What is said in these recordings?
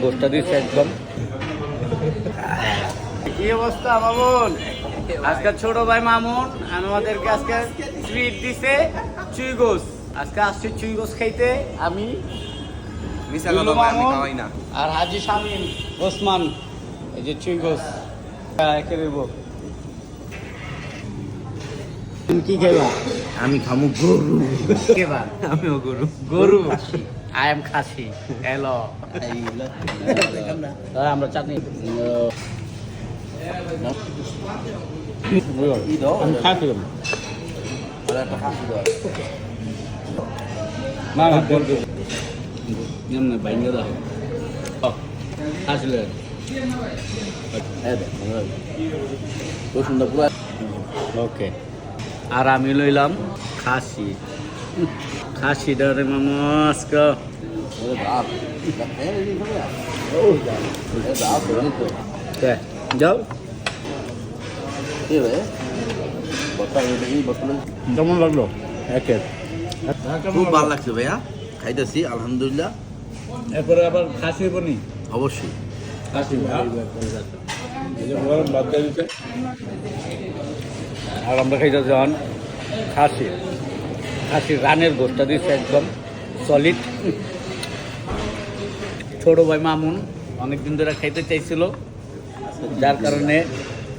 গোষ্ঠটা দিচ্ছে একদম। কি অবস্থা মামুন? আজকে ছোট ভাই মামুন আমাদেরকে আজকে ট্রিট দিছে চুই গোস। আজকে আসছি চুই গোস খাইতে। আমি আর হাজি শামীম ওসমান, এই যে চুই গোস একে দেব। তুমি কি খাইবা? আমি খামু গরু। কেবা? আমিও গরু। গরু। I am Khasi. হ্যালো। আমরা চাটনি আমি খাসি না না এমনি বাইঙ্গা দাও আসলে ওকে। আর আমি লইলাম খাসি। খাসি ডরে মামস্ক যাও। কেমন লাগলো? খুব ভালো লাগছে ভাইয়া, খাইতেছি আলহামদুলিল্লাহ। এরপরে আবার খাসি বনি অবশ্যই খাসি বাদ দিয়ে দিচ্ছে। আর আমরা খাইতে যখন খাসি খাসির রানের গোষ্ঠটা দিচ্ছে একদম সলিড। ছোট ভাই মামুন অনেকদিন ধরে খাইতে চাইছিল, যার কারণে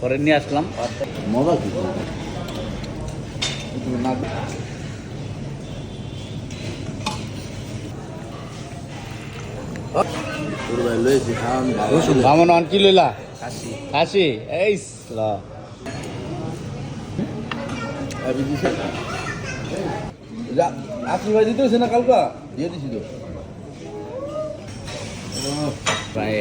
পরে নিয়ে আসলাম। মজা কি মামুন অন কি লইলা? খাসি খাসি এই আশীর্বাদ দিতে হয়েছে না কালকা দিয়ে দিছি তো প্রায়